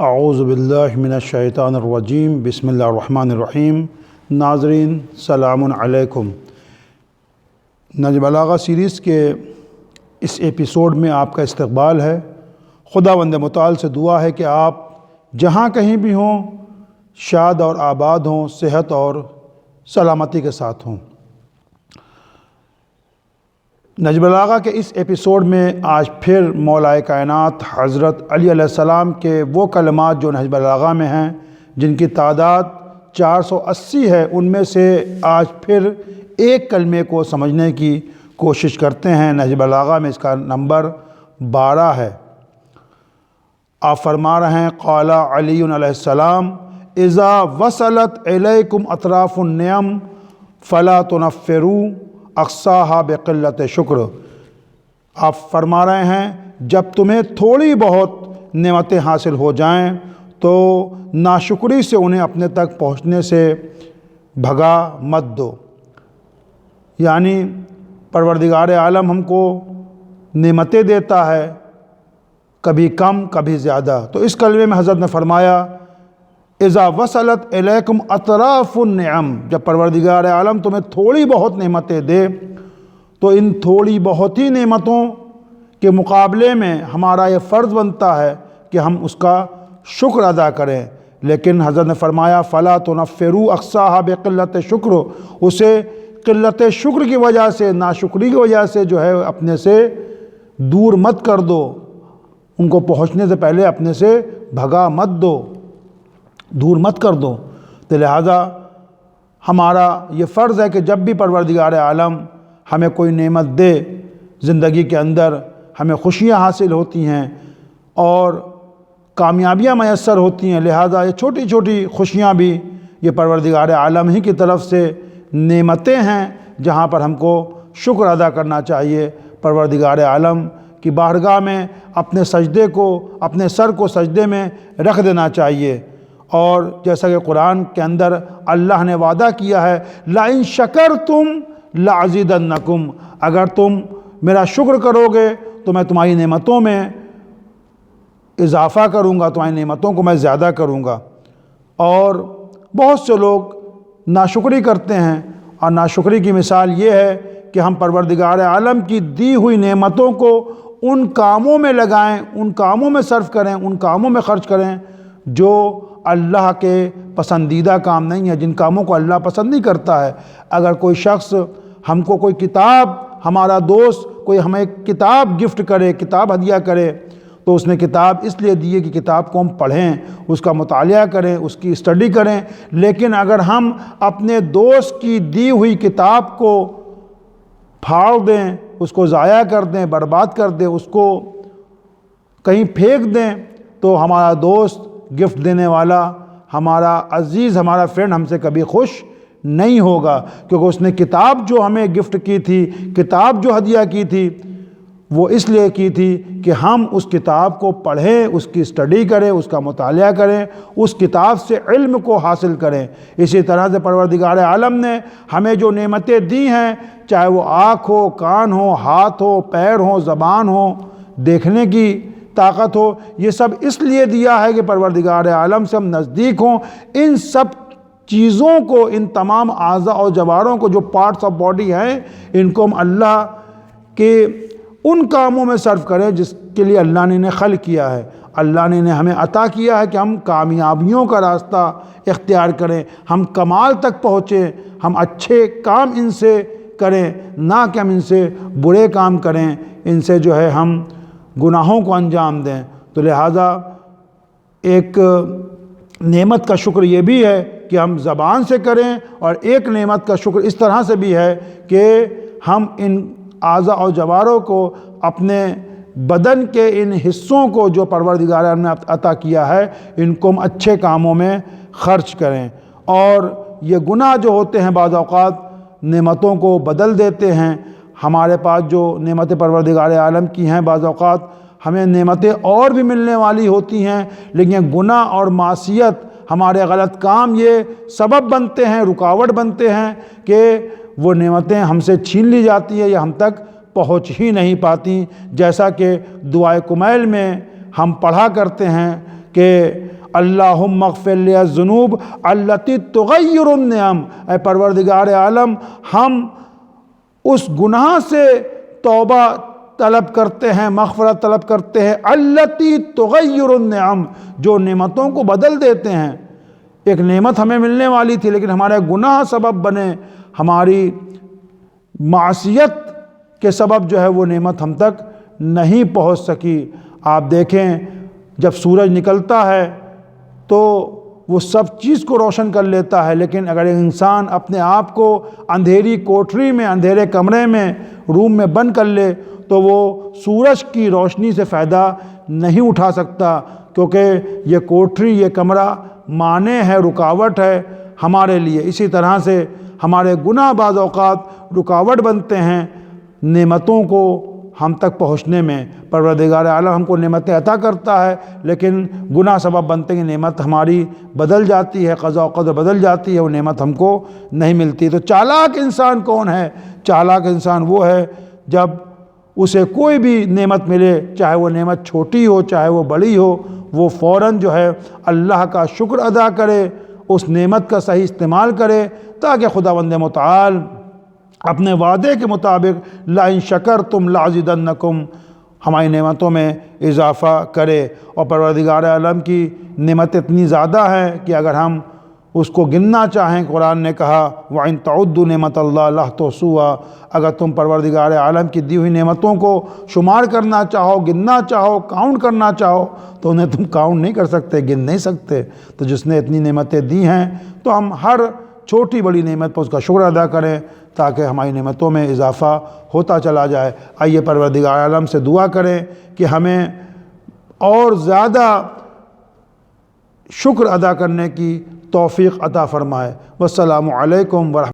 اعوذ باللہ من الشیطان الرجیم بسم اللہ الرحمن الرحیم۔ ناظرین سلام علیکم۔ نہج بلاغہ سیریز کے اس ایپیسوڈ میں آپ کا استقبال ہے۔ خداوند متعال سے دعا ہے کہ آپ جہاں کہیں بھی ہوں شاد اور آباد ہوں، صحت اور سلامتی کے ساتھ ہوں۔ نہج بلاغہ کے اس ایپیسوڈ میں آج پھر مولا کائنات حضرت علی علیہ السلام کے وہ کلمات جو نہج بلاغہ میں ہیں، جن کی تعداد 480 ہے، ان میں سے آج پھر ایک کلمے کو سمجھنے کی کوشش کرتے ہیں۔ نہج بلاغہ میں اس کا نمبر 12 ہے۔ آپ فرما رہے ہیں قال علی علیہ السلام اذا وصلت الیکم اطراف النعم فلا تنفروا اقصاها بقلت شکر۔ آپ فرما رہے ہیں جب تمہیں تھوڑی بہت نعمتیں حاصل ہو جائیں تو ناشکری سے انہیں اپنے تک پہنچنے سے بھگا مت دو۔ یعنی پروردگار عالم ہم کو نعمتیں دیتا ہے، کبھی کم کبھی زیادہ۔ تو اس کلمے میں حضرت نے فرمایا اذا وصلت الیکم اطراف النعم، جب پروردگار عالم تمہیں تھوڑی بہت نعمتیں دے تو ان تھوڑی بہت ہی نعمتوں کے مقابلے میں ہمارا یہ فرض بنتا ہے کہ ہم اس کا شکر ادا کریں۔ لیکن حضرت نے فرمایا فلا تنفروا اقصاها بقلت شکر، اسے قلت شکر کی وجہ سے، ناشکری کی وجہ سے جو ہے اپنے سے دور مت کر دو، ان کو پہنچنے سے پہلے اپنے سے بھگا مت دو، دور مت کر دو۔ تو لہٰذا ہمارا یہ فرض ہے کہ جب بھی پروردگار عالم ہمیں کوئی نعمت دے، زندگی کے اندر ہمیں خوشیاں حاصل ہوتی ہیں اور کامیابیاں میسر ہوتی ہیں، لہٰذا یہ چھوٹی چھوٹی خوشیاں بھی یہ پروردگار عالم ہی کی طرف سے نعمتیں ہیں، جہاں پر ہم کو شکر ادا کرنا چاہیے۔ پروردگار عالم کی بارگاہ میں اپنے سجدے کو، اپنے سر کو سجدے میں رکھ دینا چاہیے۔ اور جیسا کہ قرآن کے اندر اللہ نے وعدہ کیا ہے لَإِن شَكَرْتُمْ لَأَزِيدَنَّكُمْ، اگر تم میرا شکر کرو گے تو میں تمہاری نعمتوں میں اضافہ کروں گا، تمہاری نعمتوں کو میں زیادہ کروں گا۔ اور بہت سے لوگ ناشکری کرتے ہیں، اور ناشکری کی مثال یہ ہے کہ ہم پروردگار عالم کی دی ہوئی نعمتوں کو ان کاموں میں لگائیں، ان کاموں میں صرف کریں، ان کاموں میں خرچ کریں جو اللہ کے پسندیدہ کام نہیں ہے، جن کاموں کو اللہ پسند نہیں کرتا ہے۔ اگر کوئی شخص ہم کو کوئی کتاب، ہمارا دوست کوئی ہمیں کتاب گفٹ کرے، کتاب ہدیہ کرے، تو اس نے کتاب اس لیے دی ہے کہ کتاب کو ہم پڑھیں، اس کا مطالعہ کریں، اس کی اسٹڈی کریں۔ لیکن اگر ہم اپنے دوست کی دی ہوئی کتاب کو پھاڑ دیں، اس کو ضائع کر دیں، برباد کر دیں، اس کو کہیں پھینک دیں، تو ہمارا دوست، گفٹ دینے والا، ہمارا عزیز، ہمارا فرینڈ ہم سے کبھی خوش نہیں ہوگا، کیونکہ اس نے کتاب جو ہمیں گفٹ کی تھی، کتاب جو ہدیہ کی تھی، وہ اس لیے کی تھی کہ ہم اس کتاب کو پڑھیں، اس کی اسٹڈی کریں، اس کا مطالعہ کریں، اس کتاب سے علم کو حاصل کریں۔ اسی طرح سے پروردگار عالم نے ہمیں جو نعمتیں دی ہیں، چاہے وہ آنکھ ہو، کان ہو، ہاتھ ہو، پیر ہو، زبان ہو، دیکھنے کی طاقت ہو، یہ سب اس لیے دیا ہے کہ پروردگار عالم سے ہم نزدیک ہوں۔ ان سب چیزوں کو، ان تمام اعضاء اور جواروں کو، جو پارٹس آف باڈی ہیں، ان کو ہم اللہ کے ان کاموں میں صرف کریں جس کے لیے اللہ نے انہیں خلق کیا ہے۔ اللہ نے انہیں ہمیں عطا کیا ہے کہ ہم کامیابیوں کا راستہ اختیار کریں، ہم کمال تک پہنچیں، ہم اچھے کام ان سے کریں، نہ کہ ہم ان سے برے کام کریں، ان سے جو ہے ہم گناہوں کو انجام دیں۔ تو لہٰذا ایک نعمت کا شکر یہ بھی ہے کہ ہم زبان سے کریں، اور ایک نعمت کا شکر اس طرح سے بھی ہے کہ ہم ان اعضاء اور جواروں کو، اپنے بدن کے ان حصوں کو جو پروردگار نے عطا کیا ہے، ان کو ہم اچھے کاموں میں خرچ کریں۔ اور یہ گناہ جو ہوتے ہیں بعض اوقات نعمتوں کو بدل دیتے ہیں۔ ہمارے پاس جو نعمت پروردگار عالم کی ہیں، بعض اوقات ہمیں نعمتیں اور بھی ملنے والی ہوتی ہیں، لیکن گناہ اور معصیت، ہمارے غلط کام یہ سبب بنتے ہیں، رکاوٹ بنتے ہیں کہ وہ نعمتیں ہم سے چھین لی جاتی ہیں یا ہم تک پہنچ ہی نہیں پاتی۔ جیسا کہ دعائے کمیل میں ہم پڑھا کرتے ہیں کہ اللہم اغفر لی الذنوب التی تغیر النعم، اے پروردگار عالم ہم اس گناہ سے توبہ طلب کرتے ہیں، مغفرت طلب کرتے ہیں، التی تغیر النعم، جو نعمتوں کو بدل دیتے ہیں۔ ایک نعمت ہمیں ملنے والی تھی لیکن ہمارے گناہ سبب بنے، ہماری معصیت کے سبب جو ہے وہ نعمت ہم تک نہیں پہنچ سکی۔ آپ دیکھیں جب سورج نکلتا ہے تو وہ سب چیز کو روشن کر لیتا ہے، لیکن اگر انسان اپنے آپ کو اندھیری کوٹری میں، اندھیرے کمرے میں، روم میں بند کر لے تو وہ سورج کی روشنی سے فائدہ نہیں اٹھا سکتا، کیونکہ یہ کوٹری، یہ کمرہ مانع ہے، رکاوٹ ہے ہمارے لیے۔ اسی طرح سے ہمارے گناہ بعض اوقات رکاوٹ بنتے ہیں نعمتوں کو ہم تک پہنچنے میں۔ پروردگار عالم ہم کو نعمتیں عطا کرتا ہے لیکن گناہ سبب بنتے ہیں، نعمت ہماری بدل جاتی ہے، قضاء و قدر بدل جاتی ہے، وہ نعمت ہم کو نہیں ملتی۔ تو چالاک انسان کون ہے؟ چالاک انسان وہ ہے جب اسے کوئی بھی نعمت ملے، چاہے وہ نعمت چھوٹی ہو چاہے وہ بڑی ہو، وہ فوراً جو ہے اللہ کا شکر ادا کرے، اس نعمت کا صحیح استعمال کرے، تاکہ خداوند متعال اپنے وعدے کے مطابق لَإِن شَكَرْتُمْ لَأَزِيدَنَّكُمْ ہماری نعمتوں میں اضافہ کرے۔ اور پروردگار عالم کی نعمت اتنی زیادہ ہے کہ اگر ہم اس کو گننا چاہیں، قرآن نے کہا وَإِن تَعُدُّوا نِعْمَتَ اللَّهِ لَا تُحْصُوهَا، اگر تم پروردگار عالم کی دی ہوئی نعمتوں کو شمار کرنا چاہو، گننا چاہو، کاؤنٹ کرنا چاہو تو انہیں تم کاؤنٹ نہیں کر سکتے، گن نہیں سکتے۔ تو جس نے اتنی نعمتیں دی ہیں تو ہم ہر چھوٹی بڑی نعمت پر اس کا شکر ادا کریں تاکہ ہماری نعمتوں میں اضافہ ہوتا چلا جائے۔ آئیے پروردگار عالم سے دعا کریں کہ ہمیں اور زیادہ شکر ادا کرنے کی توفیق عطا فرمائے۔ والسلام علیکم ورحمۃ اللہ۔